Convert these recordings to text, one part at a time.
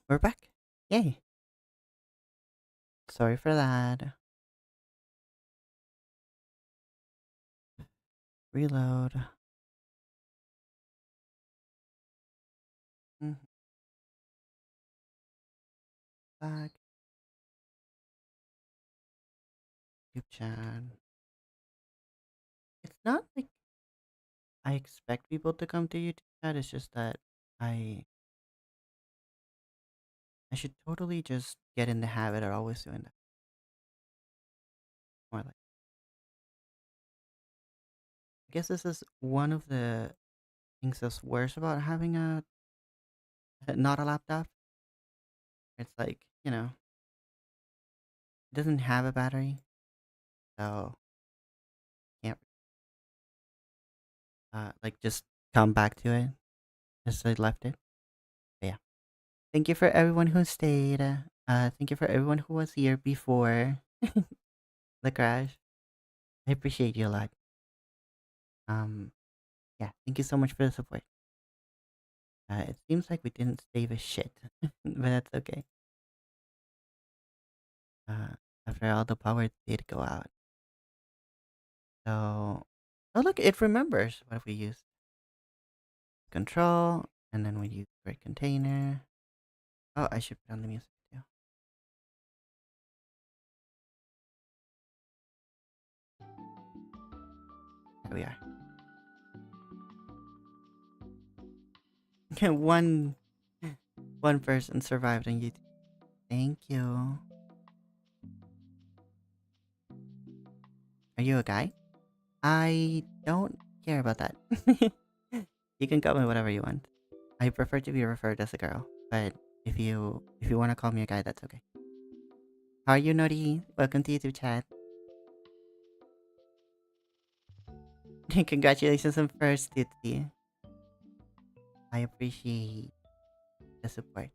We're back. Yay. Sorry for that. Reload. Mhm. Back. YouTube chat. It's not like I expect people to come to YouTube chat. It's just that I I should totally just get in the habit of always doing that. More like I guess this is one of the things that's worse about having a not a laptop. It's like, it doesn't have a battery, so can't like just come back to it. Just I left it. But yeah. Thank you for everyone who stayed. Thank you for everyone who was here before the crash. I appreciate you a lot. Um, yeah, thank you so much for the support. It seems like we didn't save a shit, but that's okay. Uh, after all, the power did go out. So, oh look, it remembers what we used. Control, and then we use create container. Oh, I should put on the music too. There we are. One person survived on YouTube. Thank you. Are you a guy? I don't care about that. You can call me whatever you want. I prefer to be referred as a girl, but if you want to call me a guy, that's okay. How are you, Nori? Welcome to YouTube chat. Congratulations on first duty. I appreciate the support.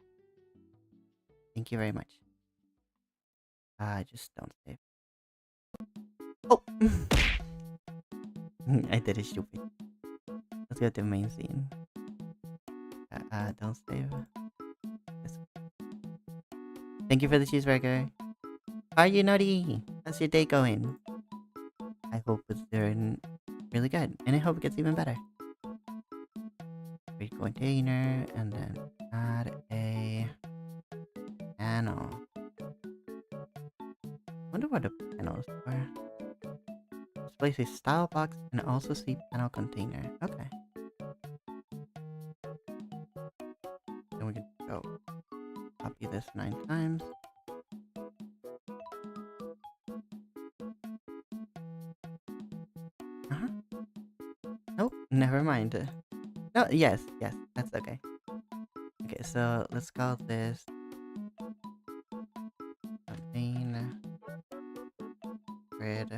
Thank you very much. Just don't save. Oh, I did it stupid. Let's go to the main scene. Don't save. Thank you for the cheeseburger. How are you, Nori? How's your day going? I hope it's doing really good, and I hope it gets even better. Create container, and then add a panel. Wonder what the panel is for. Let's place a style box and also see panel container. Okay. Then we can go copy this 9 times. Nope, never mind. No, yes, that's okay. Okay, so let's call this main grid.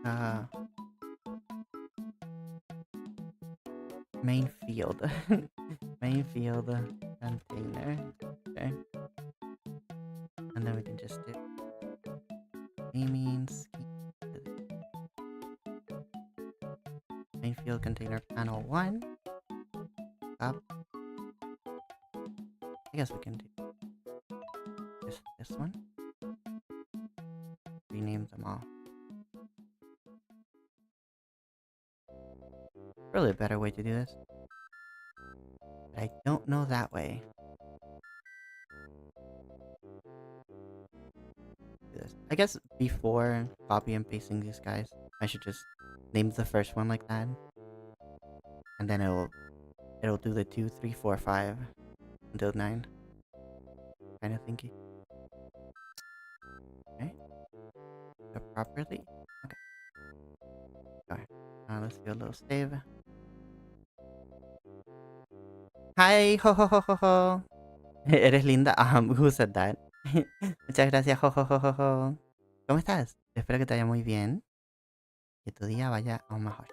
Uh, main field. Main field container. Okay. And then we can just do naming scheme. Main field container panel 1. Up. I guess we can do this one. Rename them all. Really a better way to do this. But I don't know that way. Do this. I guess before copy and pasting these guys, I should just name the first one like that. And then it'll do the 2, 3, 4, 5 until 9. Kinda thinky. Okay. Do it properly. Okay. Alright. Let's do a little save. Hi, ho ho ho ho ho. Eres linda. Who said that? Muchas gracias, ho ho ho ho ho. ¿Cómo estás? Espero que te vaya muy bien. Que tu día vaya aún mejor.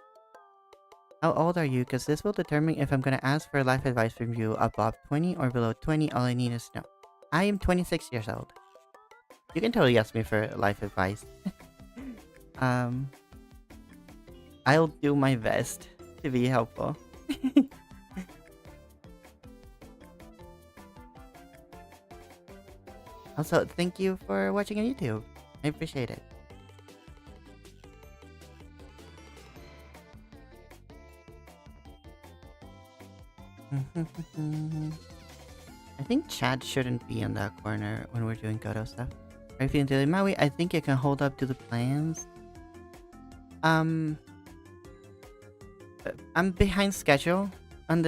How old are you? Because this will determine if I'm gonna ask for life advice from you above 20 or below 20. All I need is to know. I am 26 years old. You can totally ask me for life advice. I'll do my best to be helpful. Also, thank you for watching on YouTube. I appreciate it. I think chat shouldn't be in that corner when we're doing Kodo stuff. Are you feeling today, Maui? I think you can hold up to the plans. I'm behind schedule on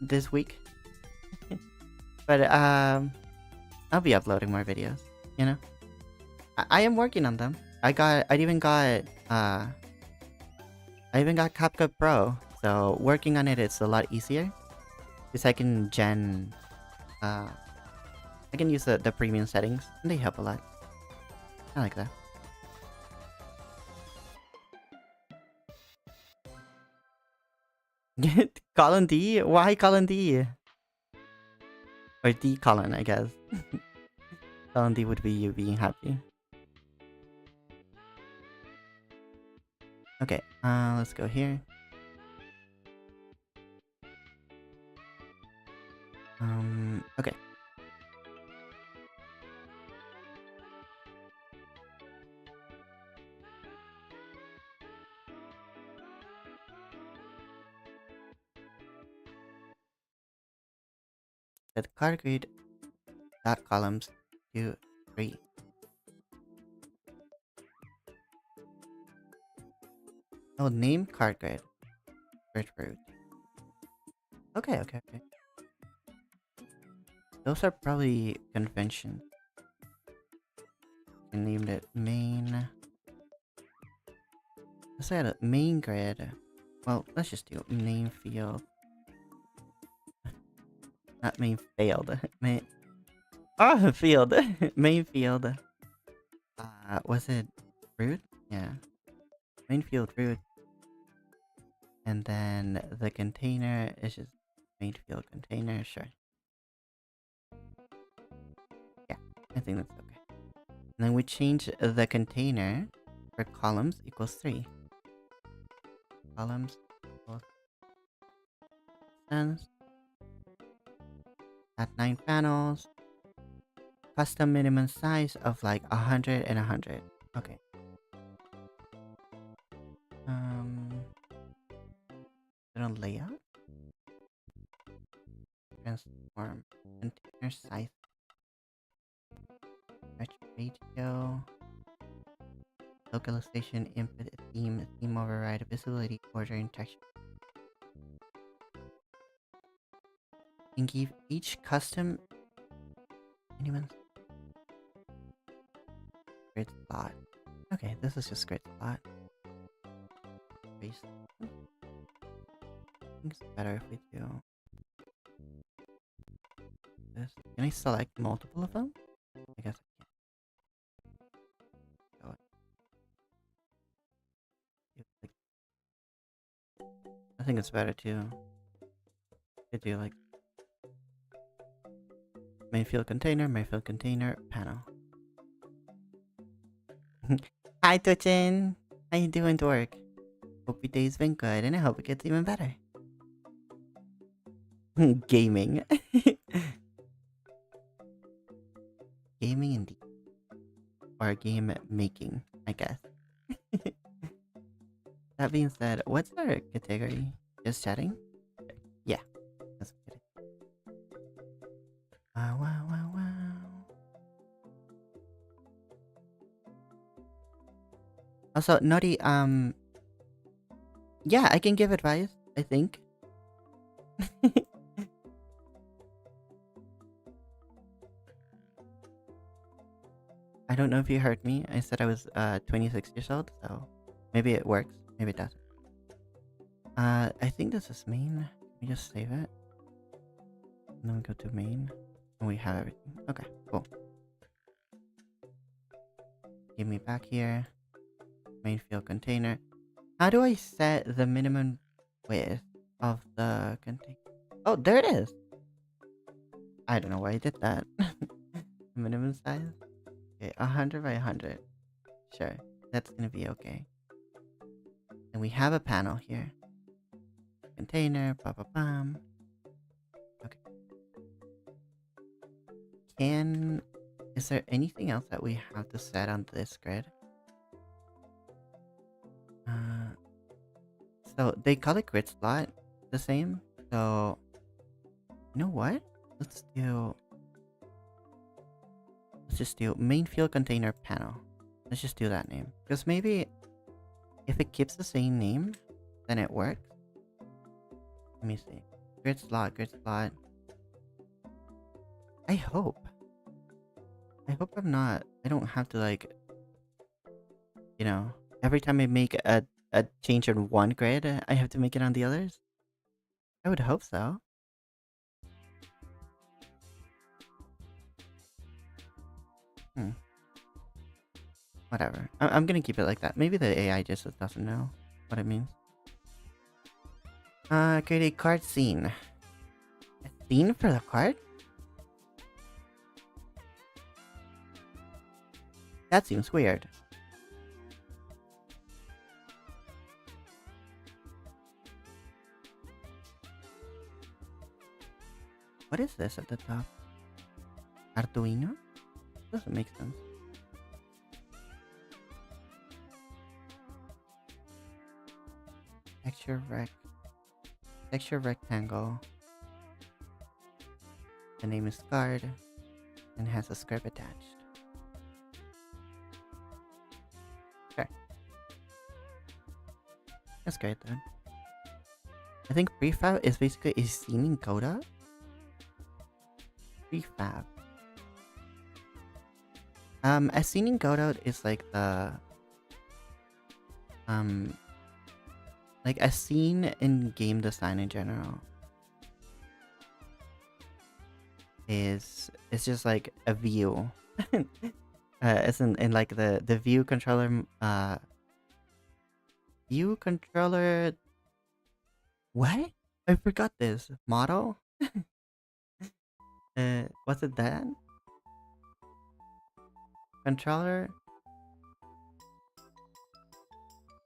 this week, but I'll be uploading more videos. You know, I am working on them. I even got CapCut Pro, so working on it is a lot easier because I can I can use the premium settings and they help a lot. I like that. Colin D? Why Colin D? Or D Colin, I guess. Colin D would be you being happy. Okay, let's go here. Okay. Set card grid dot columns 2, 3. Oh, name card grid. Search root. Okay. Those are probably conventions. I named it main. Let's add a main grid. Well, let's just do name field. Not main failed. Main. Oh, field. Main field. Was it root? Yeah. Main field root. And then the container is just main field container. Sure. Yeah, I think that's okay. And then we change the container for columns equals 3. Columns equals sense. At 9 panels. Custom minimum size of like 100 and 100. Okay. Put on layout. Transform. Container size. Stretch ratio. Localization input theme override visibility ordering texture. And give each custom anyone's grid slot. Okay, this is just grid slot. Base. I think it's better if we do this. Can I select multiple of them? I guess I can. I think it's better to do like main field container, panel. Hi Twitchin! How you doing, Dork? Hope your day's been good and I hope it gets even better. Gaming. Gaming indeed. Or game making, I guess. That being said, what's our category? Just chatting? Yeah. That's good. Wow. Also, Nori, yeah, I can give advice, I think. I don't know if you heard me. I said I was 26 years old, so maybe it works, maybe it doesn't. I think this is main. Let me just save it. And then we go to main. And we have everything. Okay, cool. Give me back here. Main field container. How do I set the minimum width of the container? Oh, there it is. I don't know why I did that. Minimum size? Okay, 100 by 100. Sure, that's gonna be okay. And we have a panel here. Container, bam. Okay. can... Is there anything else that we have to set on this grid? So they call it grid slot the same. So you know what? Let's just do main field container panel. Let's just do that name. Because maybe if it keeps the same name, then it works. Let me see. Grid slot, grid slot. I hope I don't have to like, you know, every time I make a change on one grid, I have to make it on the others. I would hope so. Whatever. I'm gonna keep it like that. Maybe the AI just doesn't know what it means. Create a card scene. A scene for the card? That seems weird. What is this at the top? Arduino? Doesn't make sense. Texture rectangle. The name is card and has a script attached. Okay. That's great then. I think prefab is basically a scene in Coda. Prefab. A scene in Godot is like the like a scene in game design in general is just like a view. It's in like the view controller what? I forgot this. Model? Was it that? Controller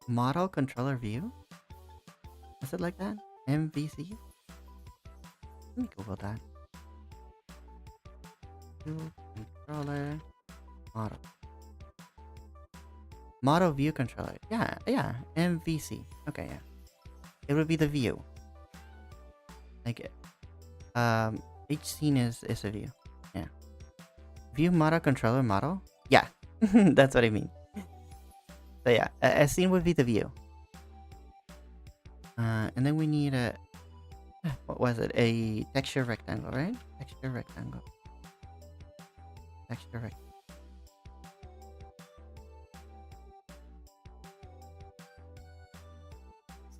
model controller view? Is it like that? MVC? Let me Google that. View controller model. Model view controller. Yeah. MVC. Okay, yeah. It would be the view. Like each scene is a view. Yeah. View model controller model? Yeah. That's what I mean. So yeah, a scene would be the view. And then we need a... What was it? A texture rectangle, right? Texture rectangle. Texture rectangle.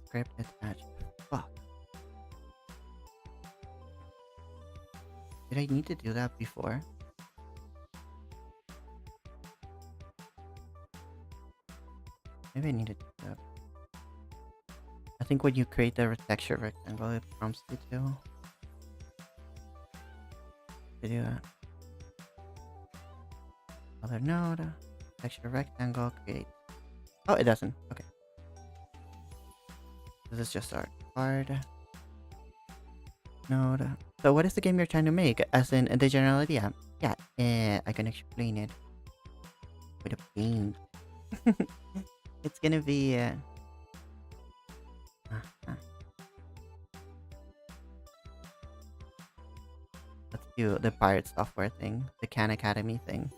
Script attached. Fuck. Did I need to do that before? Maybe I need to do that. I think when you create the texture rectangle, it prompts you to do that. Other node, texture rectangle, create. Oh, it doesn't. Okay. This is just our card node. So what is the game you're trying to make? As in the general idea? Yeah, I can explain it with a paint. It's gonna be let's do the pirate software thing, the Khan Academy thing,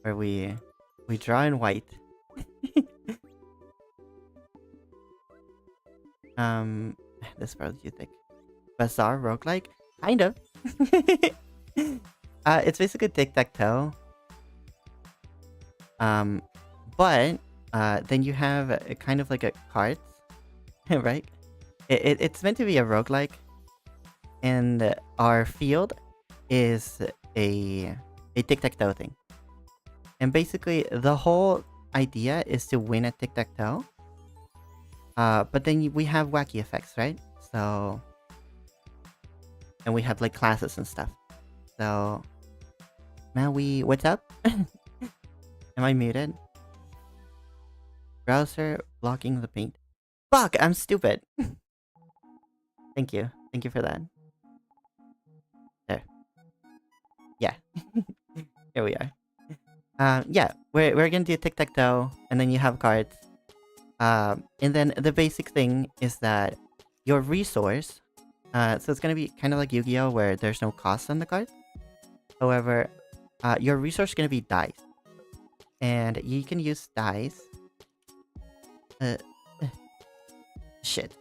where we draw in white. This is probably too thick. Bazaar roguelike? Kind of. It's basically tic-tac-toe. But then you have a kind of like a cards, right? It's meant to be a roguelike, and our field is a tic-tac-toe thing. And basically the whole idea is to win at tic-tac-toe. But then we have wacky effects, right? So, and we have like classes and stuff. So, Mawi, what's up? Am I muted? Browser blocking the paint. Fuck, I'm stupid. Thank you for that. There. Yeah. Here we are. Yeah, we're gonna do tic-tac-toe, and then you have cards. And then the basic thing is that your resource, so it's gonna be kind of like Yu-Gi-Oh, where there's no cost on the card. However, your resource is gonna be dice, and you can use dice. Uh, shit.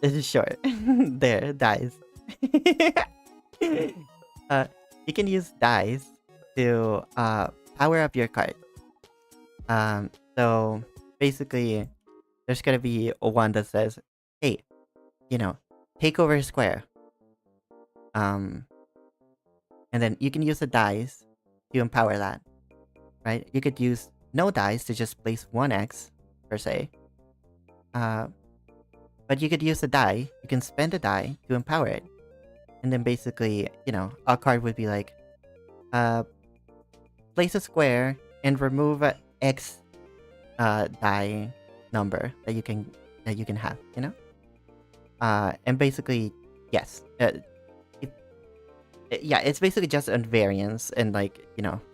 This is short. There, dice. uh, you can use dice to power up your card. So basically, there's gonna be one that says, "Hey, take over a square." Um, and then you can use the dice to empower that, right? You could use no dice to just place one X per se. But you could use a die. You can spend a die to empower it, and then basically, a card would be like, place a square and remove a X die number that you can have, and basically, yes, yeah, it's basically just a variance, and like,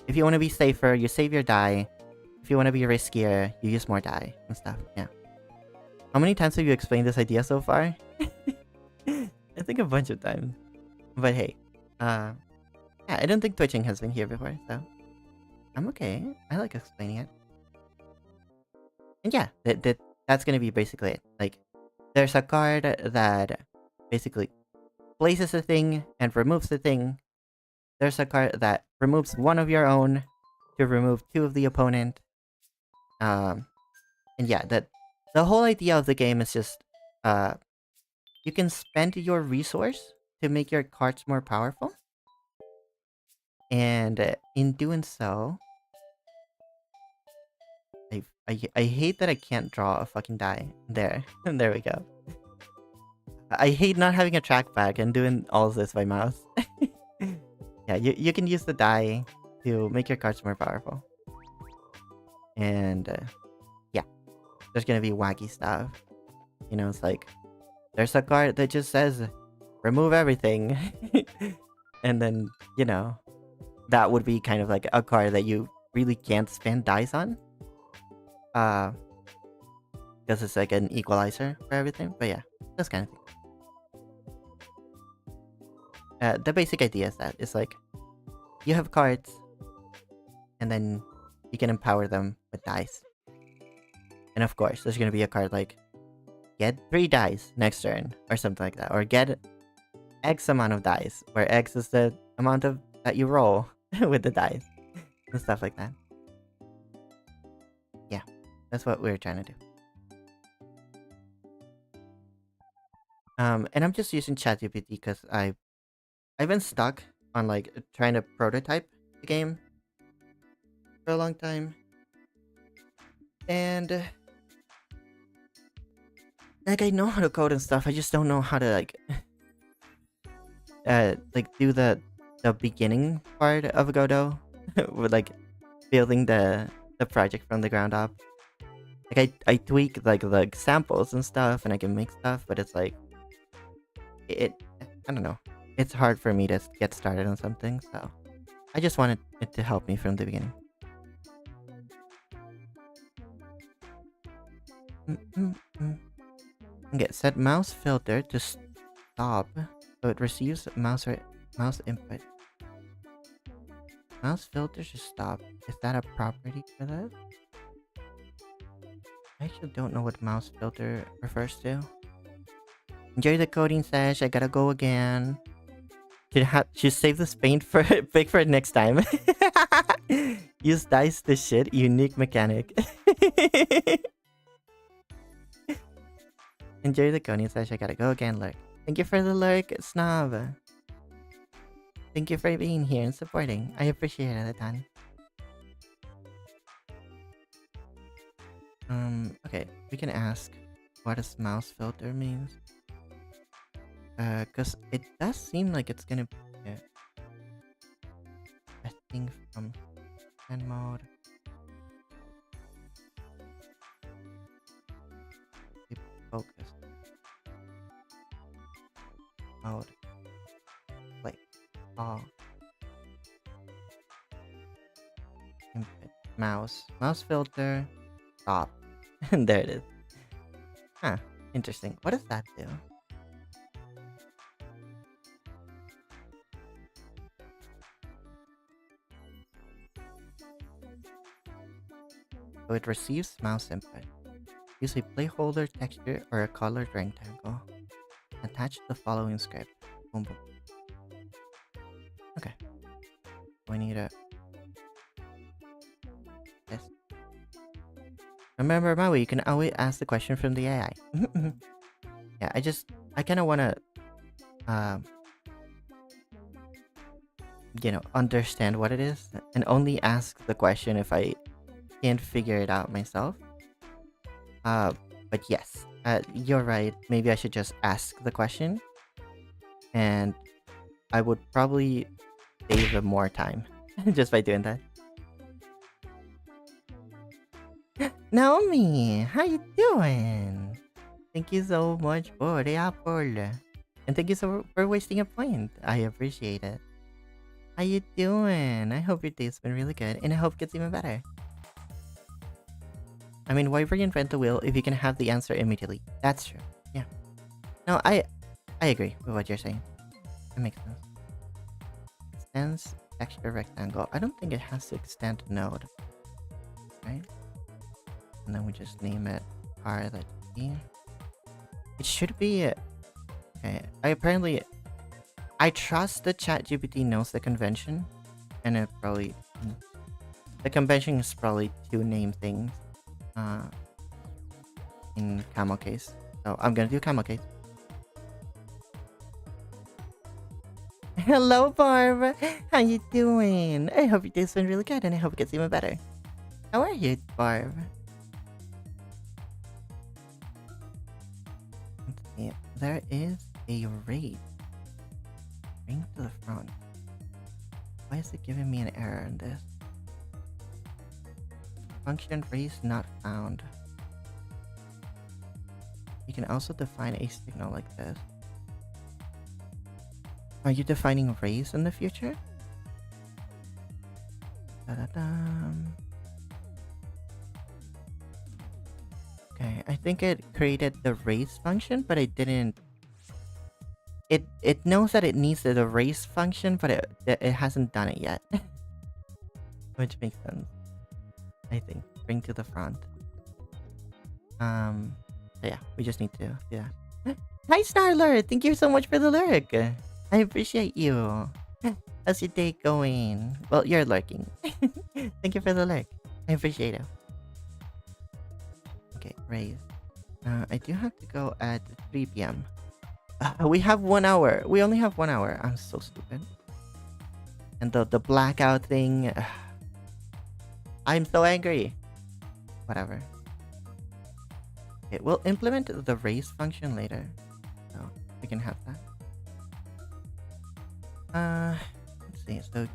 if you want to be safer, you save your die. If you want to be riskier, you use more die and stuff. Yeah. How many times have you explained this idea so far? I think a bunch of times. But hey, yeah, I don't think Twitching has been here before, so I'm okay. I like explaining it. And yeah, that's gonna be basically it. Like, there's a card that basically places a thing and removes the thing. There's a card that removes one of your own to remove two of the opponent. And yeah, the whole idea of the game is just you can spend your resource to make your cards more powerful. And in doing so, I hate that I can't draw a fucking die. There. There we go. I hate not having a trackpad and doing all of this by mouse. Yeah, you can use the die to make your cards more powerful. And yeah, there's gonna be wacky stuff. It's like, there's a card that just says, remove everything. And then, that would be kind of like a card that you really can't spend dice on. Because it's like an equalizer for everything. But yeah, that's kind of thing. The basic idea is that it's like, you have cards, and then you can empower them with dice. And of course, there's gonna be a card like, get 3 dice next turn, or something like that. Or get X amount of dice, where X is the amount of that you roll with the dice. And stuff like that. Yeah, that's what we're trying to do. And I'm just using ChatGPT because I've been stuck on like trying to prototype the game for a long time. And like, I know how to code and stuff, I just don't know how to like do the beginning part of Godot with like building the project from the ground up. Like, I tweak like the samples and stuff, and I can make stuff, but it's like I don't know. It's hard for me to get started on something, so I just wanted it to help me from the beginning. Okay, set mouse filter to stop, so it receives mouse input. Mouse filter to stop. Is that a property for that? I actually don't know what mouse filter refers to. Enjoy the coding sesh. I gotta go again. Should save this paint for pick for it next time. Use dice to shit. Unique mechanic. Enjoy the coding sesh. I gotta go again. Lurk. Thank you for the lurk, Snob. Thank you for being here and supporting. I appreciate it a ton. Okay, we can ask what does mouse filter means. Cause it does seem like it's gonna be a thing from hand mode. Keep focus. Mode. All. Input. Mouse. Mouse filter. Stop. And there it is. Huh. Interesting. What does that do? So it receives mouse input. Use a placeholder texture or a colored rectangle. Attach the following script. Boom, boom. Okay. We need a... Yes. Remember, Maui, you can always ask the question from the AI. Yeah, I kind of want to, understand what it is and only ask the question if I can't figure it out myself. But yes, you're right. Maybe I should just ask the question, and I would probably save them more time just by doing that. Naomi, how you doing? Thank you so much for the apple. And thank you for wasting a point. I appreciate it. How you doing? I hope your day's been really good, and I hope it gets even better. I mean, why reinvent the wheel if you can have the answer immediately? That's true. Yeah. No, I agree with what you're saying. That makes sense. Extends texture rectangle. I don't think it has to extend node. Right? And then we just name it R.E. It should be... Okay. I trust that ChatGPT knows the convention. And it probably... The convention is probably to name things. In camel case. So I'm gonna do camel case. Hello, Barb. How you doing? I hope your day's been really good, and I hope it gets even better. How are you, Barb? Let's see. There is a raid. Bring to the front. Why is it giving me an error in this? Function raise not found. You can also define a signal like this. Are you defining raise in the future? Okay, I think it created the raise function, but it didn't. It knows that it needs the raise function, but it hasn't done it yet. Which makes sense. I think. Bring to the front. So yeah, we just need to do that. Hi, Snarler! Thank you so much for the lurk. I appreciate you. How's your day going? Well, you're lurking. Thank you for the lurk. I appreciate it. Okay, raise. I do have to go at 3 p.m. We have 1 hour. We only have 1 hour. I'm so stupid. And the blackout thing. I'm so angry. Whatever. Okay, we'll implement the raise function later. So we can have that. Let's see. So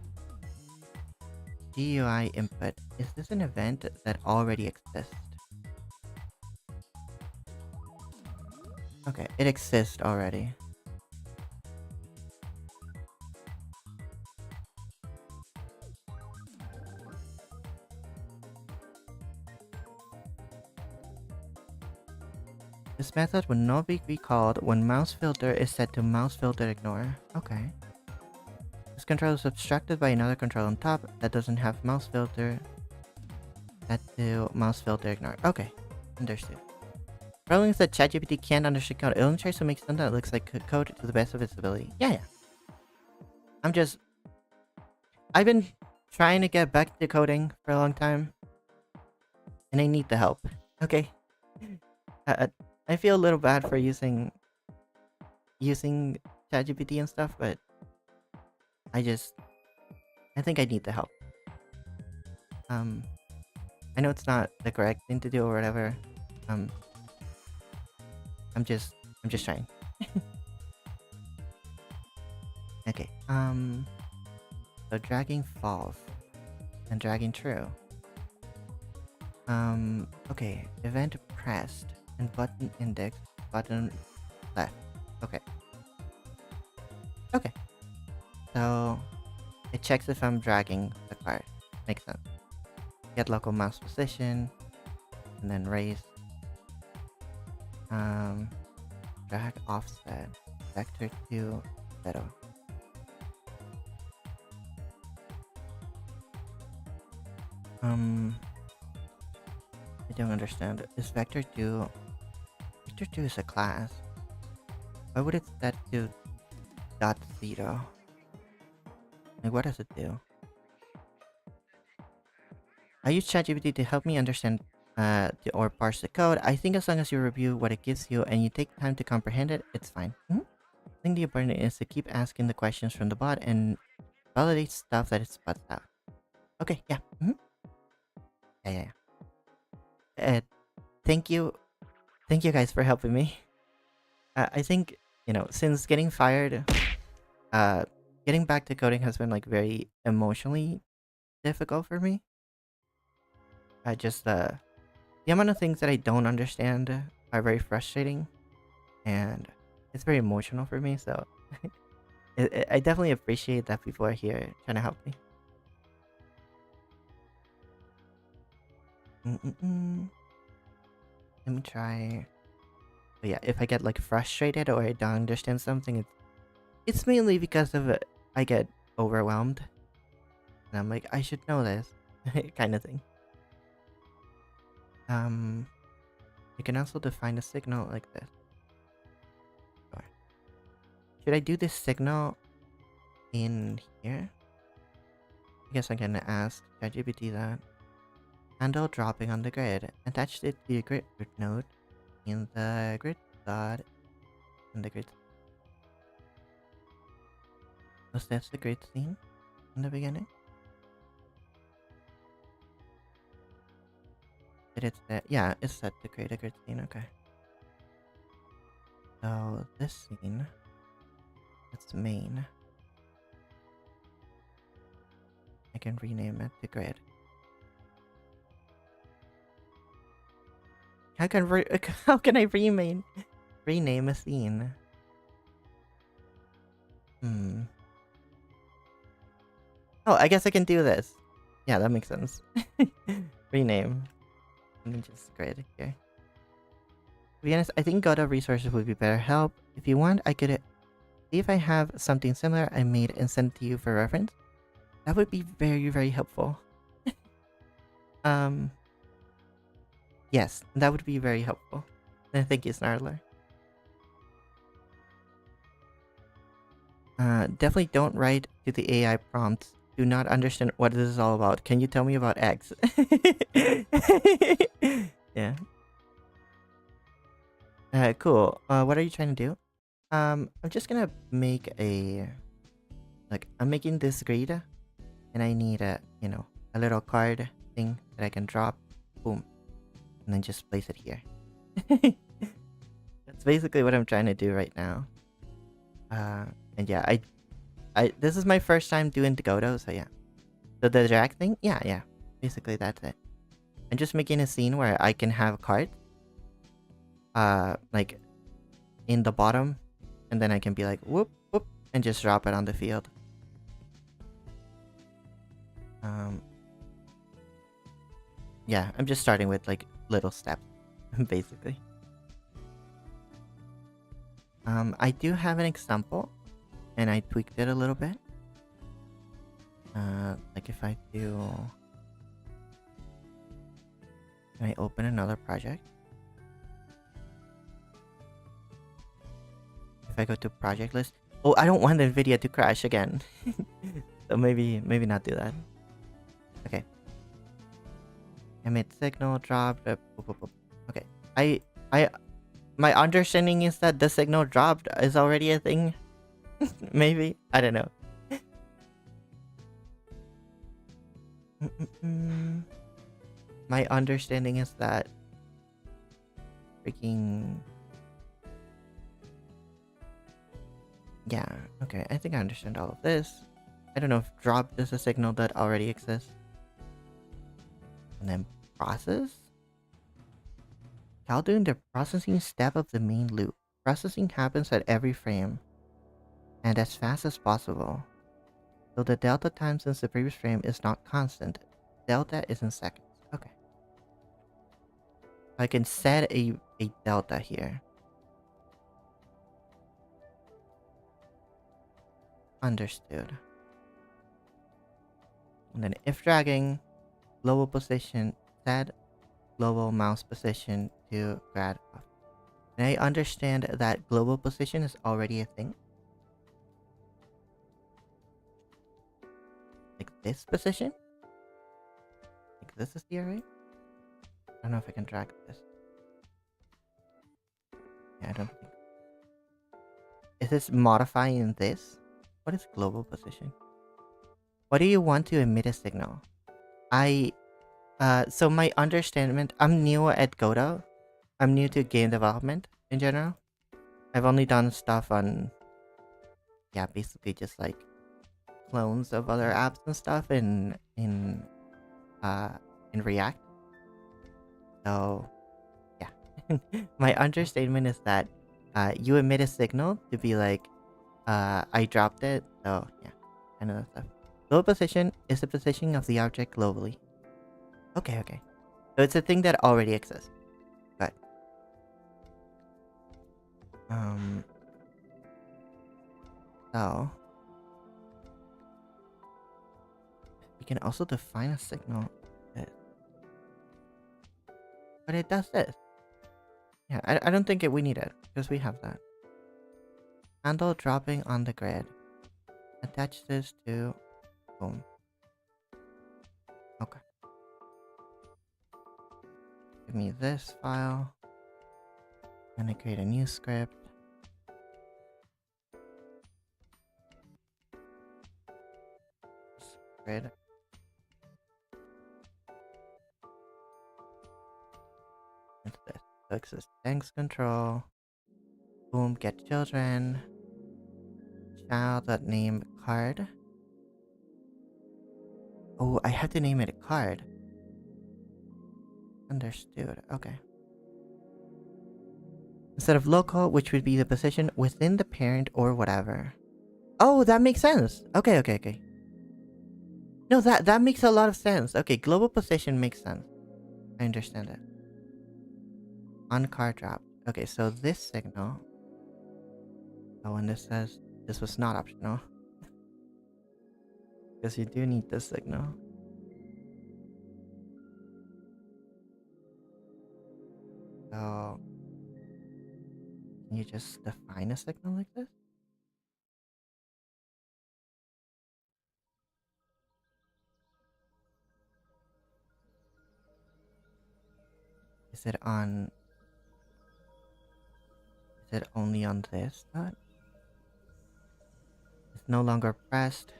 GUI input. Is this an event that already exists? Okay, it exists already. This method will not be called when mouse filter is set to mouse filter ignore. Okay. This control is obstructed by another control on top that doesn't have mouse filter set to mouse filter ignore. Okay, understood. Problem is that ChatGPT can't understand code. It only tries to make something that looks like code to the best of its ability. Yeah. I've been trying to get back to coding for a long time, and I need the help. Okay. I feel a little bad for using ChatGPT and stuff, but I think I need the help. I know it's not the correct thing to do or whatever. I'm just trying. Okay. So dragging false and dragging true. Okay. Event pressed and button index, button left. Okay. So it checks if I'm dragging the card. Makes sense. Get local mouse position, and then raise. Drag offset. Vector to 0. I don't understand. Is Vector 2... Vector 2 is a class. Why would it set to dot 0? Like, what does it do? I use ChatGPT to help me understand or parse the code. I think as long as you review what it gives you and you take time to comprehend it, it's fine. I think the important is to keep asking the questions from the bot and validate stuff that it sputs out. Okay, yeah. Yeah. Thank you. Thank you guys for helping me. I think, since getting fired, getting back to coding has been like very emotionally difficult for me. The amount of things that I don't understand are very frustrating, and it's very emotional for me. So I definitely appreciate that people are here trying to help me. Let me try. But yeah, if I get like frustrated or I don't understand something, it's mainly because of it. I get overwhelmed, and I'm like, I should know this, kind of thing. You can also define a signal like this. Sure. Should I do this signal in here? I guess I'm gonna ask ChatGPT that. Handle dropping on the grid. Attach it to your grid root node in the grid dot in the grid. Was that the grid scene in the beginning? It's set. Yeah, it's set to create a grid scene. Okay. So this scene, it's main. I can rename it to grid. How can I rename a scene? Oh, I guess I can do this. Yeah, that makes sense. Rename. Let me just grid here. To be honest, I think Godot resources would be better help. If you want, I could see if I have something similar I made and send to you for reference. That would be very, very helpful. Yes, that would be very helpful. Thank you, Snarler. Definitely don't write to the AI prompts. Do not understand what this is all about. Can you tell me about X? Yeah. Cool. What are you trying to do? I'm just gonna make I'm making this grid, and I need a little card thing that I can drop. Boom. And then just place it here. That's basically what I'm trying to do right now. And yeah, this is my first time doing Godot, so yeah. So the drag thing, yeah. Basically that's it. I'm just making a scene where I can have cards, like in the bottom, and then I can be like whoop whoop and just drop it on the field. Yeah, I'm just starting with like little steps, basically. I do have an example, and I tweaked it a little bit. Like if I do... Can I open another project? If I go to project list... Oh, I don't want the NVIDIA to crash again. So maybe not do that. Okay. Emit signal dropped. Okay. My understanding is that the signal dropped is already a thing. Maybe. I don't know. My understanding is that freaking... Yeah, okay. I think I understand all of this. I don't know if dropped is a signal that already exists. And then process? While doing the processing step of the main loop, processing happens at every frame and as fast as possible. So the delta time since the previous frame is not constant. Delta is in seconds. Okay. I can set a delta here. Understood. And then if dragging, global position, set global mouse position to grad off. And I understand that global position is already a thing. Like this position? Like this is the array? I don't know if I can drag this. Yeah, I don't think. Is this modifying this? What is global position? What do you want to emit a signal? So my understanding, I'm new at Godot. I'm new to game development in general. I've only done stuff on, yeah, basically just like clones of other apps and stuff in React. So, yeah. My understatement is that you emit a signal to be like, I dropped it. So, yeah, kind of stuff. Global position is the positioning of the object globally. Okay, okay. So it's a thing that already exists. Good. So we can also define a signal. But it does this. Yeah, I don't think we need it because we have that. Handle dropping on the grid. Attach this to boom. Okay. Give me this file. I'm gonna create a new script. Grid. It's this. Access thanks control. Boom, get children. Child that name card. Oh, I have to name it a card. Understood. Okay. Instead of local, which would be the position within the parent or whatever. Oh, that makes sense. Okay, okay, okay. No, that makes a lot of sense. Okay, global position makes sense. I understand it. On card drop. Okay, so this signal. Oh, and this says this was not optional. Because you do need this signal. So, can you just define a signal like this? Is it only on this dot? It's no longer pressed.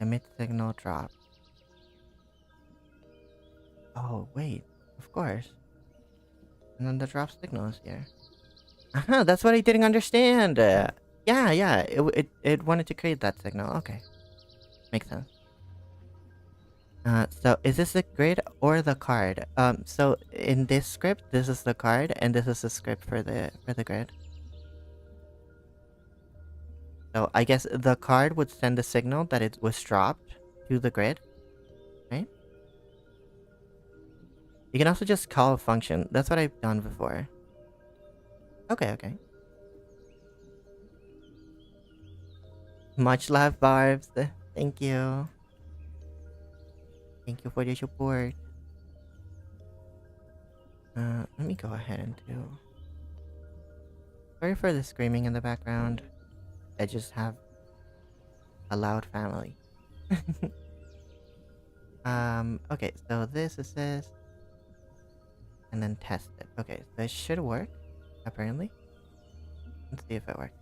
Emit signal drop. Oh, wait. Of course. And then the drop signal is here. Aha, that's what I didn't understand. Yeah. It wanted to create that signal. Okay. Makes sense. So is this the grid or the card? So in this script, this is the card, and this is the script for the grid. So I guess the card would send the signal that it was dropped to the grid, right? You can also just call a function. That's what I've done before. Okay. Much love, Barbs. Thank you. Thank you for the support. Let me go ahead and do... Sorry for the screaming in the background. I just have a loud family. Okay, so this is this. And then test it. Okay, so it should work, apparently. Let's see if it works.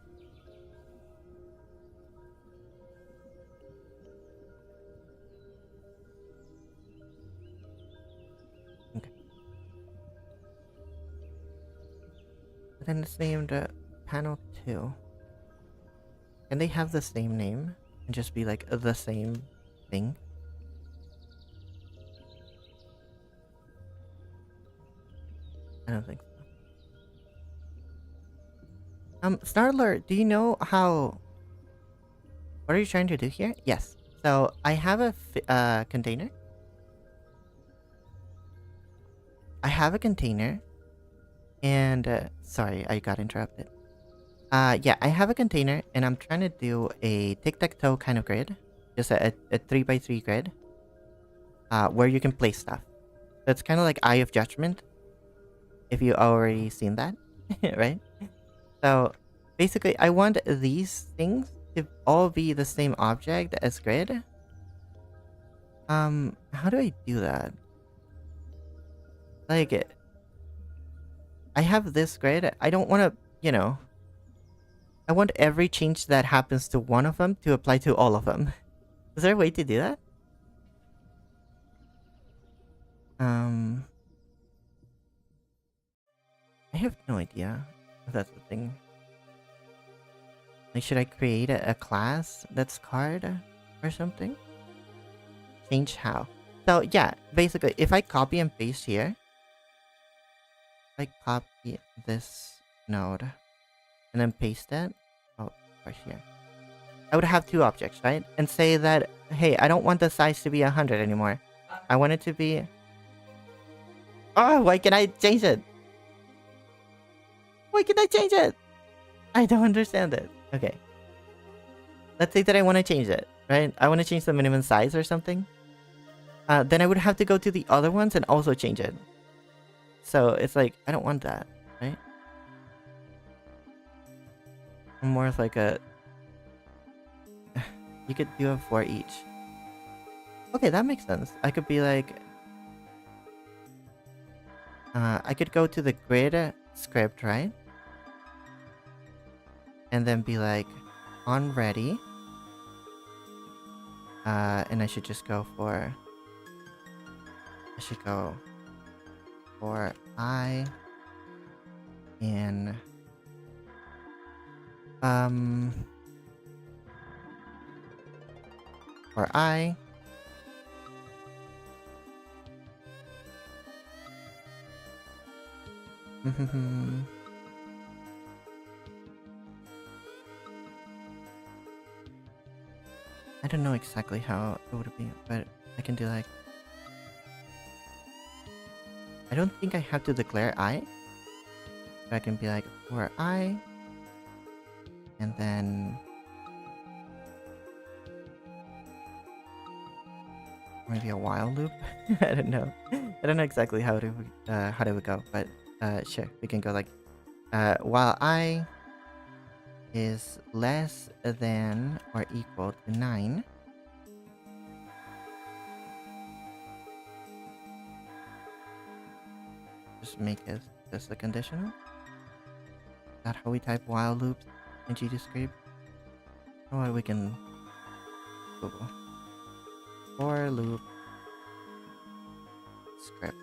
Okay. And then it's named panel 2. Can they have the same name and just be like the same thing? I don't think so. Snarler, do you know how... What are you trying to do here? Yes. So I have a container. I have a container. And sorry, I got interrupted. Yeah, I have a container and I'm trying to do a tic-tac-toe kind of grid. Just a 3x3 grid. Where you can place stuff. So it's kind of like Eye of Judgment. If you already seen that, right? So basically, I want these things to all be the same object as grid. How do I do that? Like, I have this grid. I don't want to, you know, I want every change that happens to one of them to apply to all of them. Is there a way to do that? I have no idea if that's the thing. Like, should I create a class that's card or something? Change how? So yeah, basically, if I copy and paste here, I copy this node and then paste it, oh, right here. I would have two objects, right? And say that, hey, I don't want the size to be 100 anymore. I want it to be... Oh, why can I change it? Why can I change it? I don't understand it. Okay. Let's say that I want to change it, right? I want to change the minimum size or something. Then I would have to go to the other ones and also change it. So it's like, I don't want that, right? I'm more of like a... You could do a for each. Okay, that makes sense. I could be like... I could go to the grid script, right? And then be like, on ready. And I should just go for... I should go for I in... For I... I don't know exactly how it would be, but I can do like... I don't think I have to declare I. But I can be like, for I... And then... Maybe a while loop? I don't know. I don't know exactly how it would go, but sure, we can go like... while I is less than or equal to 9, just make it just a conditional. Is that how we type while loops in GDScript? Or we can Google for loop script.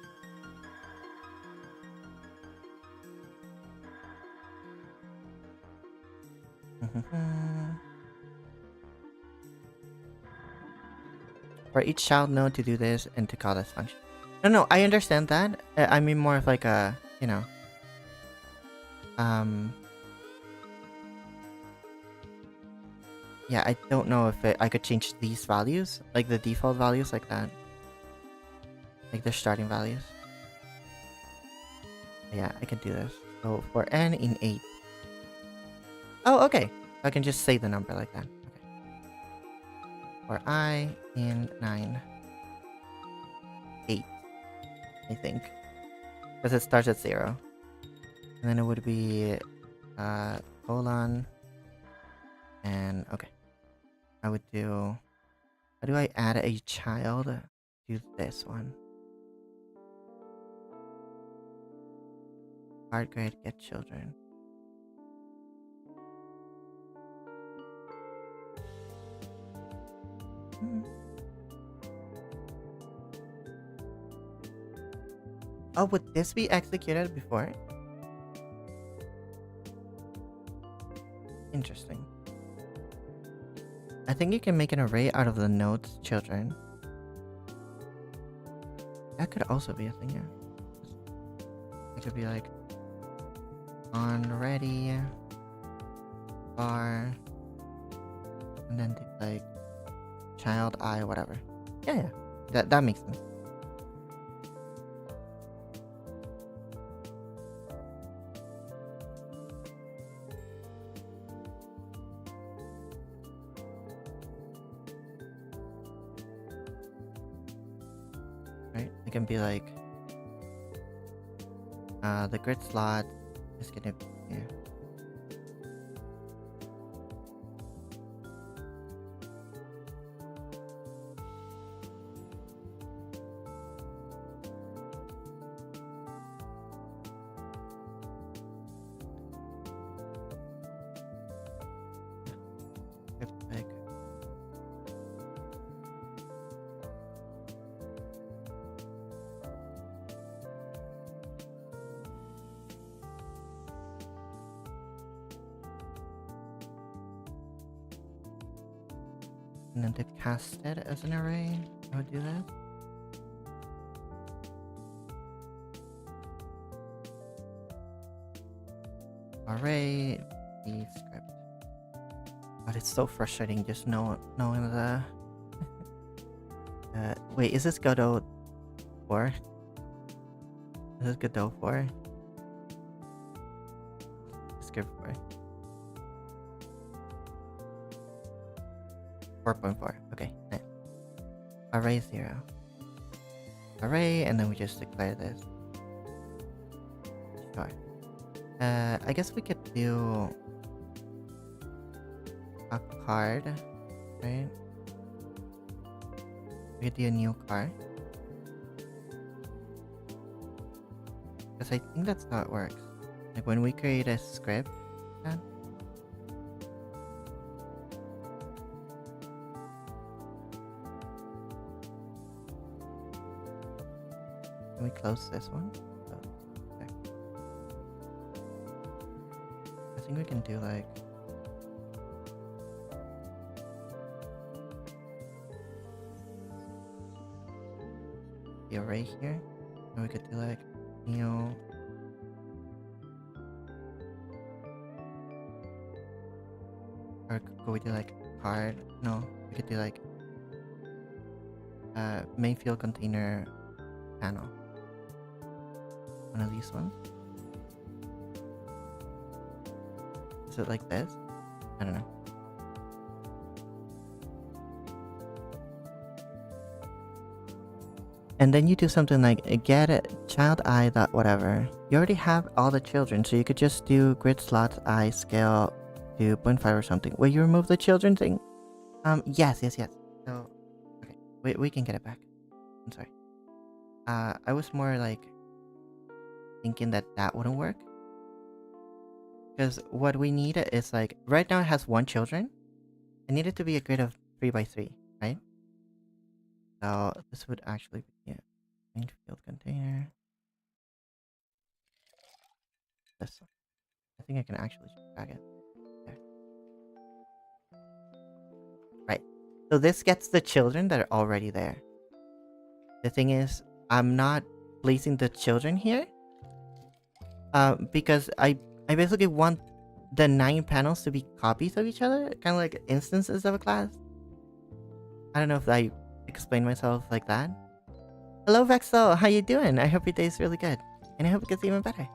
For each child node to do this and to call this function. No, I understand that. I mean more of like a, you know, yeah, I don't know if I could change these values, like the default values like that. Like the starting values. Yeah, I can do this. So for n in 8. Oh, okay. I can just say the number like that. Okay. For I in 9. 8. I think. Because it starts at 0. And then it would be colon. And okay. I would do... How do I add a child to this one? Hard grade, get children. Oh, would this be executed before? Interesting. I think you can make an array out of the node's children. That could also be a thing, yeah. It could be like on ready bar and then do like child I whatever. Yeah. That makes sense. Right? It can be like the grid slot is gonna be here. Like and then to cast it as an array, I would do that. Array, the script. But it's so frustrating just knowing the. Wait, is this Godot 4? Is this Godot 4? Script 4. 4.4. Okay, nice. Array 0. Array, and then we just declare this. Sure. I guess we could do a card, right? We could do a new card. Because I think that's how it works. Like when we create a script, can we close this one? Okay. I think we can do like the array here, and we could do like new or could we do like card? No, we could do like main field container panel. One of these ones. Is it like this? I don't know. And then you do something like get child I dot whatever. You already have all the children, so you could just do grid slots I scale to 0.5 or something. Will you remove the children thing? Yes. So, okay, we can get it back. I'm sorry. I was more like thinking that wouldn't work. Because what we need is like, right now it has 1 children. I need it to be a grid of 3x3, right? So this would actually be a main field container. This one. I think I can actually just drag it there. Right. So this gets the children that are already there. The thing is, I'm not placing the children here. Because I basically want the 9 panels to be copies of each other, kind of like instances of a class. I don't know if I explain myself like that. Hello Vexel, how you doing? I hope your day's really good. And I hope it gets even better.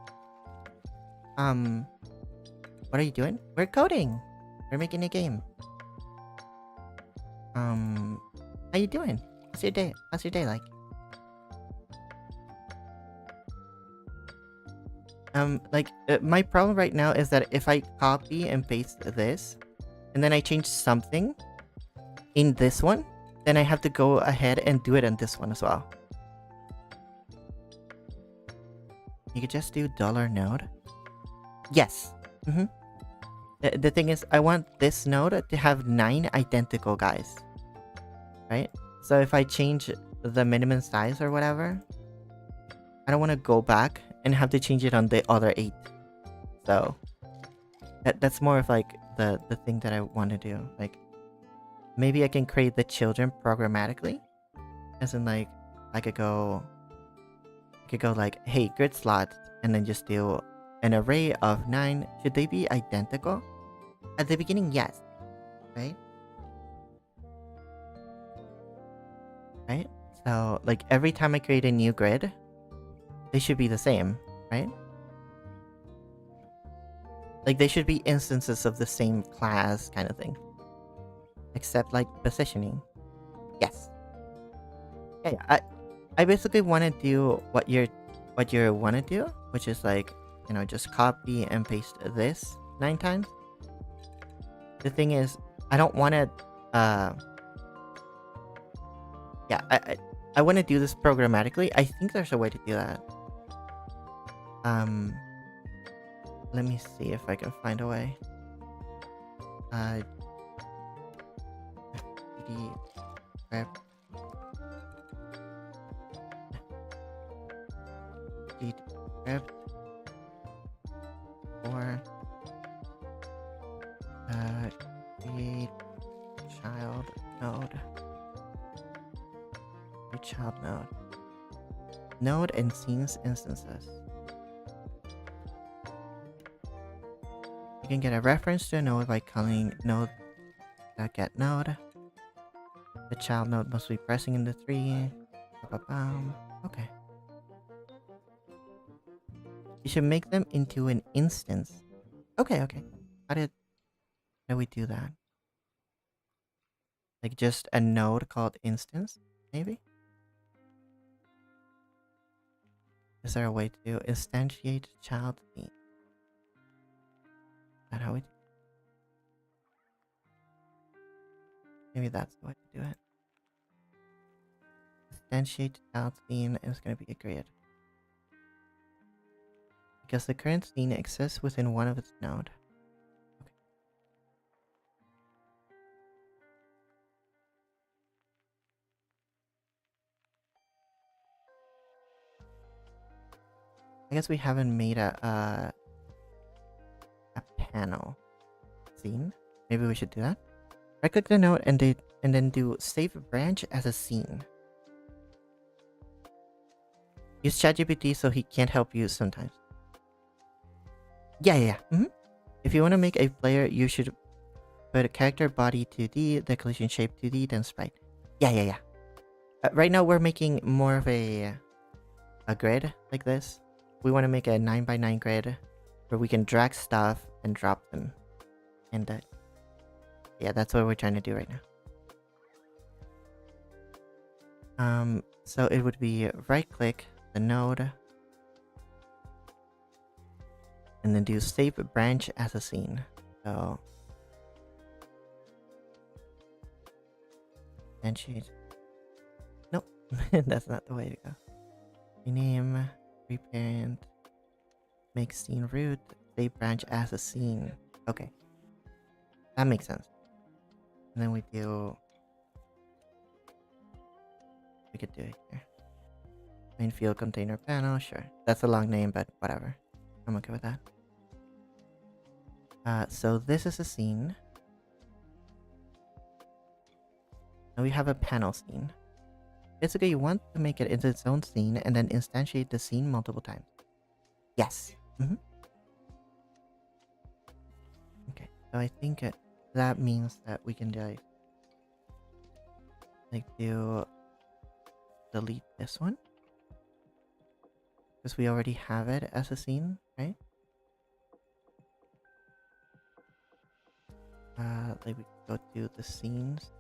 What are you doing? We're coding. We're making a game. How you doing? How's your day? How's your day like? My problem right now is that if I copy and paste this, and then I change something in this one, then I have to go ahead and do it on this one as well. You could just do $node. Yes. The thing is, I want this node to have 9 identical guys. Right? So if I change the minimum size or whatever, I don't want to go back and have to change it on the other 8. So that's more of like the thing that I want to do. Like maybe I can create the children programmatically, as in like I could go like, hey, grid slot, and then just do an array of 9. Should they be identical? At the beginning, yes, right? right? So like every time I create a new grid, they should be the same, right? Like they should be instances of the same class kind of thing. Except like positioning. Yes. Yeah, I basically want to do what you want to do, which is like, you know, just copy and paste this 9 times. The thing is, I don't want to yeah, I want to do this programmatically. I think there's a way to do that. Let me see if I can find a way. PD script. PD script. Or create child node. New child node. Node and scenes instances. You can get a reference to a node by calling node.getNode. The child node must be pressing in the 3. Okay. You should make them into an instance. Okay. How do we do that? Like just a node called instance, maybe? Is there a way to instantiate child theme? Is that how we do? Maybe that's the way to do it. Instantiate child scene is going to be a grid. Because the current scene exists within one of its node. Okay. I guess we haven't made a panel scene. Maybe we should do that. Right click the node and then do save branch as a scene. Use ChatGPT so he can't help you sometimes. Yeah. If you want to make a player, you should put a character body 2D, the collision shape 2D, then sprite. Yeah. Right now we're making more of a grid like this. We want to make a 9x9 grid where we can drag stuff and drop them. And yeah, that's what we're trying to do right now. So it would be right click the node and then do save branch as a scene. So and change. Nope, that's not the way to go. Rename, reparent, make scene root, save branch as a scene. Okay, that makes sense. And then we could do it here. Main field container panel, sure. That's a long name, but whatever. I'm okay with that. So this is a scene. Now we have a panel scene. Basically, you want to make it into its own scene and then instantiate the scene multiple times. Yes. Okay, so I think that means that we can delete this one. Because we already have it as a scene, right? Like we go to the scenes.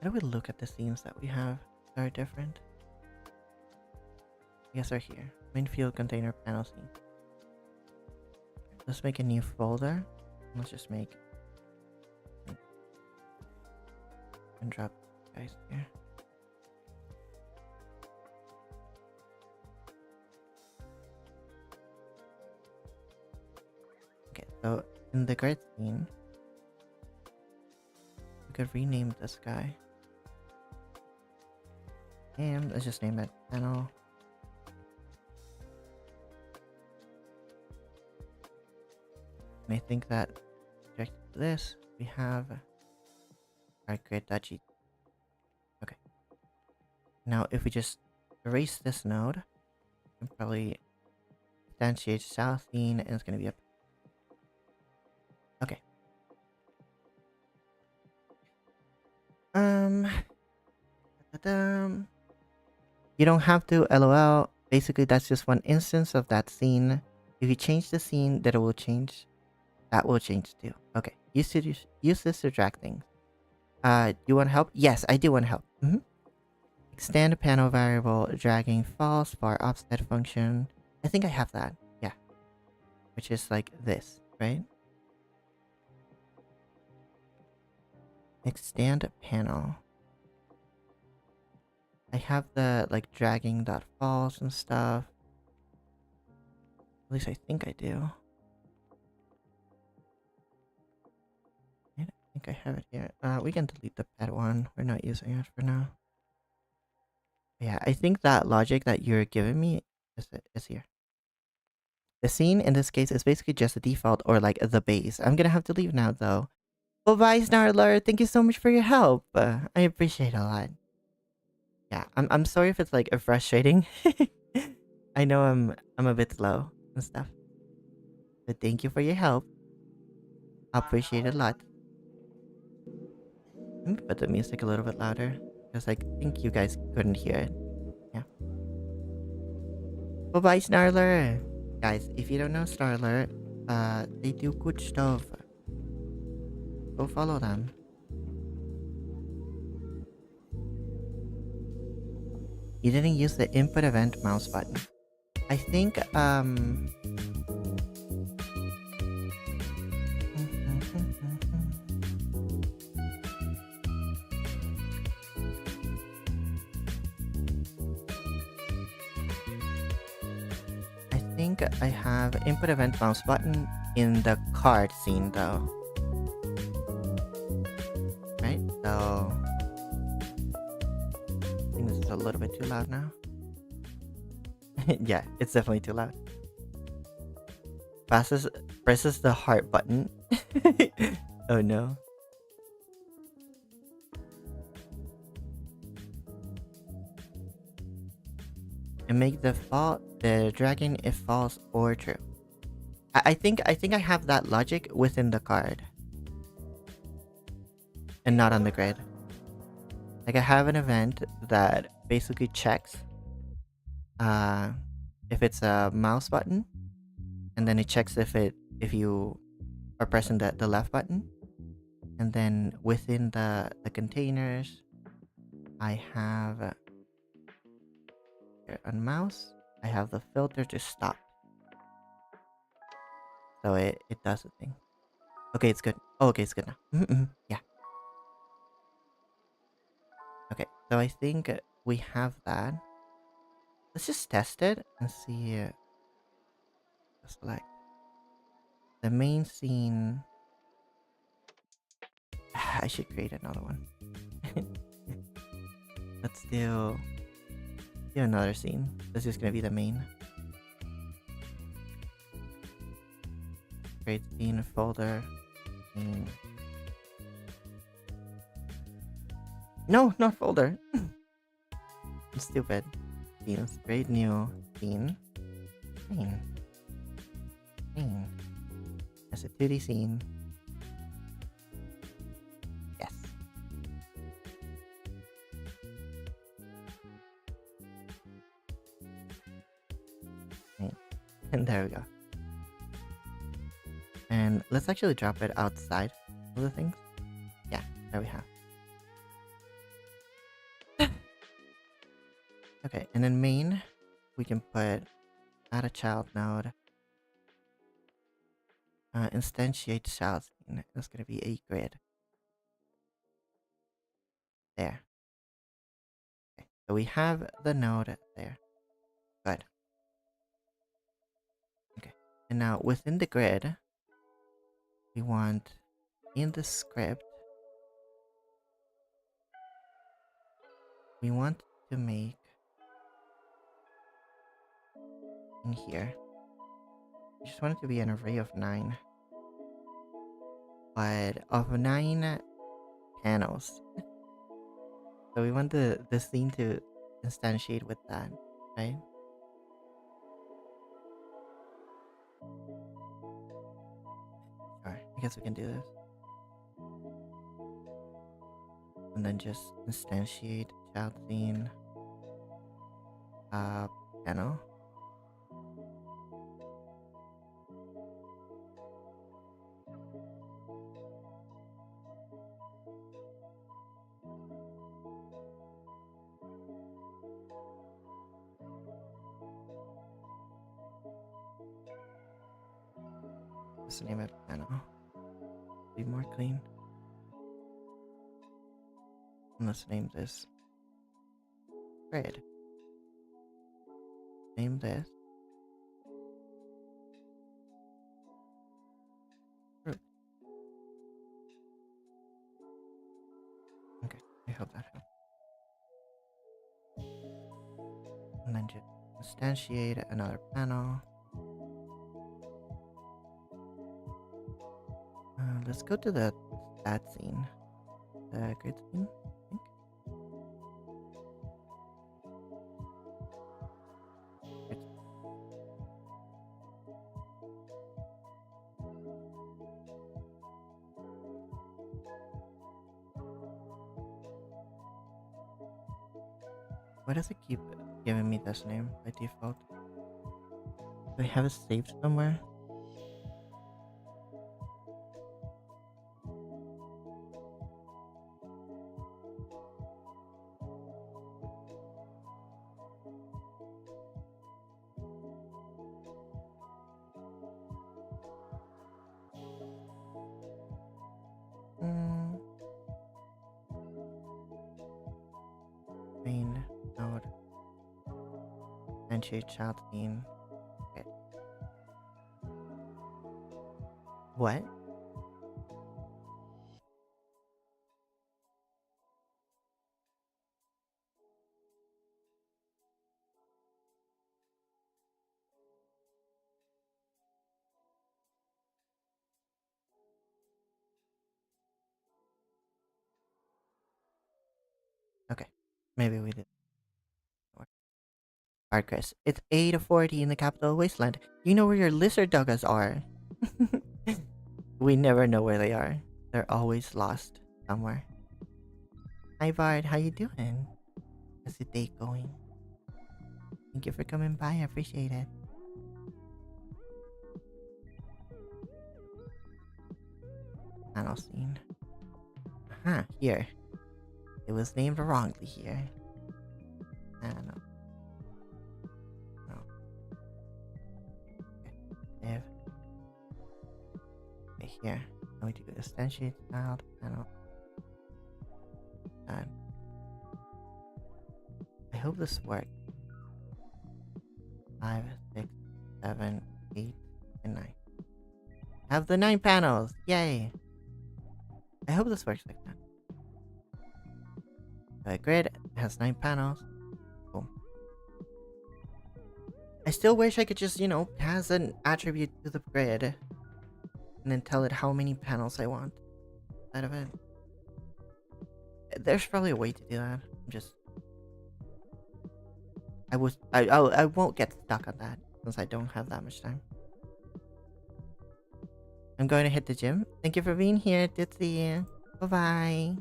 How do we look at the scenes that we have that are different? I guess they're here. Main field container panel scene. Let's make a new folder. Let's just make and drop guys here. Okay, so in the grid scene, we could rename this guy. And let's just name it panel. And I think that object to this, we have our grid.g. Okay. Now if we just erase this node. And probably instantiate child scene, and it's gonna be up. Okay. Ta-da-dum. You don't have to LOL. Basically, that's just one instance of that scene. If you change the scene, that will change. That will change too. Okay. Use this to drag things. You want help? Yes, I do want help. Extend panel variable dragging false bar offset function. I think I have that. Yeah. Which is like this, right? Extend panel. I have the like dragging dot false and stuff. At least I think I do. I think I have it here. We can delete the pet one. We're not using it for now. Yeah, I think that logic that you're giving me is here. The scene in this case is basically just the default or like the base. I'm gonna have to leave now though. Well, bye, Snarler. Thank you so much for your help. I appreciate it a lot. Yeah, I'm sorry if it's like frustrating. I know I'm a bit slow and stuff. But thank you for your help. I appreciate it a lot. Let me put the music a little bit louder because I think you guys couldn't hear it. Yeah. Bye bye, Snarler. Guys, if you don't know Snarler, they do good stuff. Go follow them. You didn't use the input event mouse button. I think I have input event mouse button in the card scene though. Right? So I think this is a little bit too loud now. Yeah, it's definitely too loud. Presses the heart button. Oh no. And make the dragon if false or true. I think I have that logic within the card. And not on the grid. Like I have an event that basically checks if it's a mouse button, and then it checks if you are pressing the left button, and then within the containers I have here on mouse I have the filter to stop, so it does the thing. Okay, it's good. Oh, okay, it's good now. Yeah. Okay, so I think we have that. Let's just test it and see. Select the main scene. I should create another one. Let's do another scene. This is gonna be the main. Create scene folder. Scene. No, not folder. I'm stupid. Scenes. Create new scene. Scene. Scene. That's a 2D scene. Yes. Right. And there we go. And let's actually drop it outside of the things. Yeah, there we have. Okay, and then main, we can put add a child node. Instantiate child scene. That's gonna be a grid. There. Okay, so we have the node there. Good. Okay, and now within the grid, we want in the script, we want to make in here. We just want it to be an array of 9. But of 9 panels. So we want the scene to instantiate with that, right? Sure, I guess we can do this. And then just instantiate child scene panel. Just name it panel. Be more clean. And let's name this grid. Name this group. Okay, I hope that helps. And then just instantiate another panel. Let's go to the stat scene. The grid scene, I think. Why does it keep giving me this name by default? Do I have it saved somewhere? Main node. Entry child scene. Okay. What? Okay. Maybe we did. Alright, Chris. It's 8:40 in the capital wasteland. You know where your lizard doggas are. We never know where they are. They're always lost somewhere. Hi Bard, how you doing? How's the day going? Thank you for coming by, I appreciate it. Panel scene. Huh, here. It was named wrongly here. Panel. No. Okay. Okay, here. Now we do instantiate child panel. Done. I hope this works. 5, 6, 7, 8, and 9. Have the 9 panels! Yay! I hope this works like that. The grid has 9 panels. Cool. I still wish I could just, pass an attribute to the grid and then tell it how many panels I want out of it. There's probably a way to do that. I won't get stuck on that since I don't have that much time. I'm going to hit the gym. Thank you for being here, Ditzy. Bye-bye.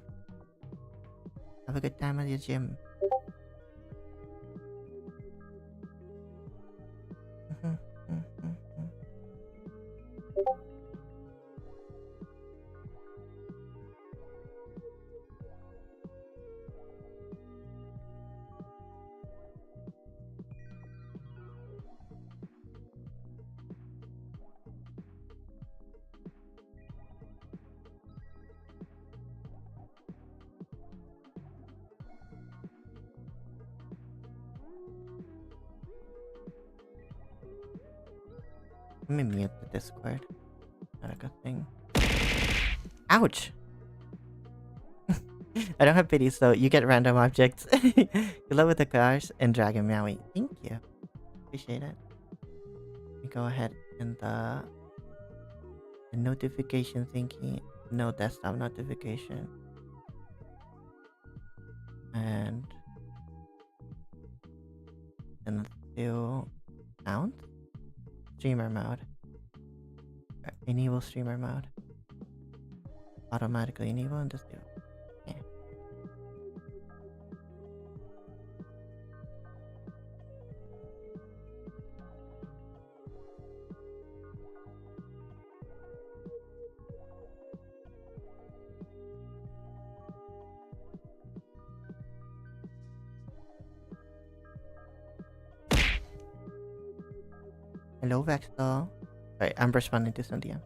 Have a good time at your gym. Let me mute the Discord. Not a good thing. Ouch! I don't have pity, so you get random objects. Good luck with the cars and Dragon Maui. Thank you. Appreciate it. Let me go ahead and the notification thingy. No desktop notification. And and do sound. Streamer mode. Enable streamer mode. Automatically enable and just do. Yeah. Hello, Vexel. Sorry, I'm responding to some DMs.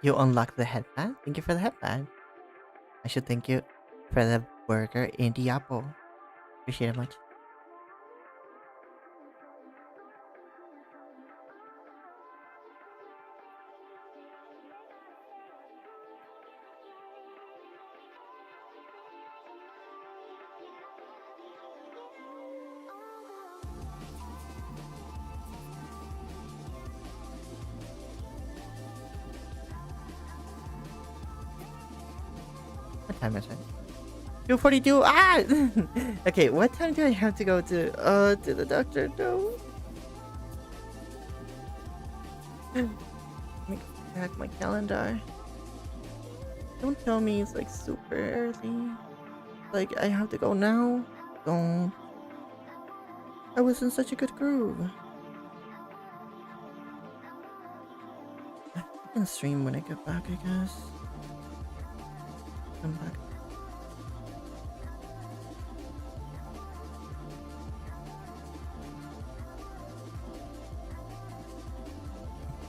You unlocked the headband? Thank you for the headband. I should thank you for the burger and the apple. Appreciate it much. What time is it? 2:42. Ah! Okay, what time do I have to go to the doctor? No. Let me check my calendar. Don't tell me it's like super early. Like I have to go now. Don't. I was in such a good groove. I can stream when I get back, I guess. Come back.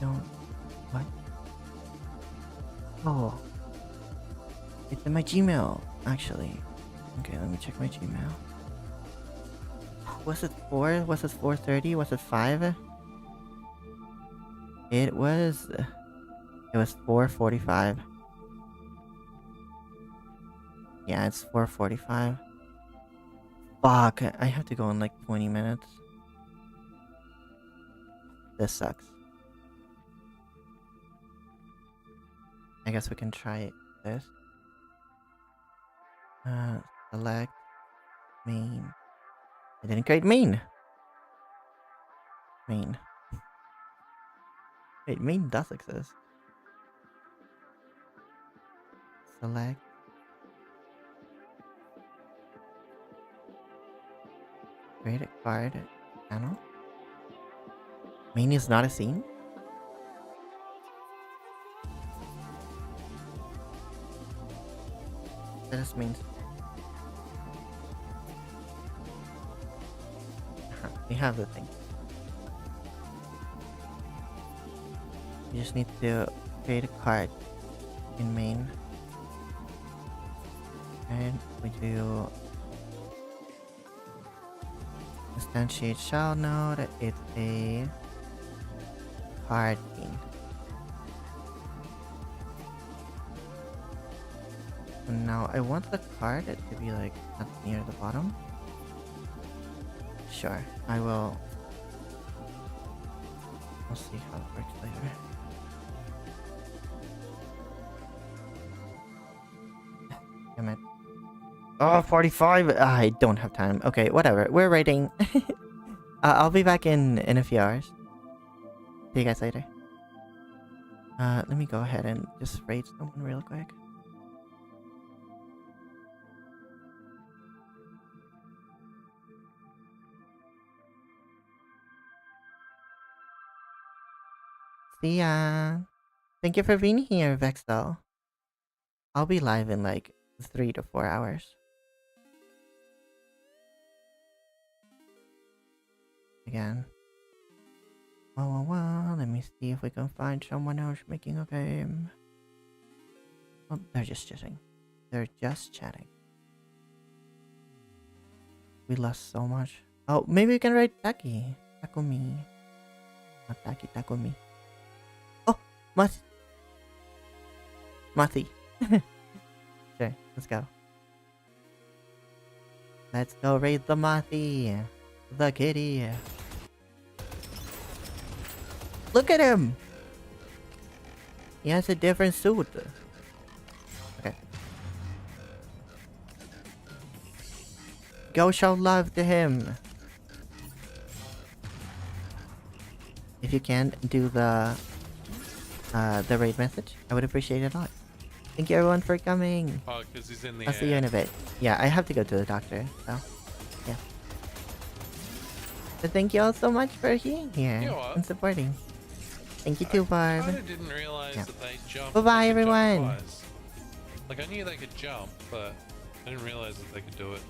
Don't. What? Oh. It's in my Gmail, actually. Okay, let me check my Gmail. Was it 4? Was it 4:30? Was it 5? It was 4:45. Yeah, it's 4:45. Fuck, I have to go in like 20 minutes. This sucks. I guess we can try this. Select main. I didn't create main. Main. Wait, main does exist. Select. Create a card panel. Main is not a scene. That just means we have the thing. You just need to create a card in main. And we do instantiate child node. It's a card thing. So now I want the card to be like not near the bottom. Sure, I will. We'll see how it works later. Damn it. Oh, 45! I don't have time. Okay, whatever. We're waiting. I'll be back in a few hours. See you guys later. Let me go ahead and just raid someone real quick. See ya. Thank you for being here, Vexel. I'll be live in like 3 to 4 hours. Again. Well, let me see if we can find someone else making a game. Oh, they're just chatting. They're just chatting. We lost so much. Oh, maybe we can write Taki. Takumi. Not Taki, Takumi. Oh, Mati. Sure, let's go. Let's go raid the Mati. The kitty. Look at him! He has a different suit. Okay. Go show love to him. If you can do the raid message, I would appreciate it a lot. Thank you everyone for coming. Oh, because he's in the I'll see you in a bit. Yeah, I have to go to the doctor, so yeah. But thank you all so much for being here and supporting. Thank you too, Barb. I didn't realize that they jumped. Bye-bye, everyone. Like, I knew they could jump, but I didn't realize that they could do it.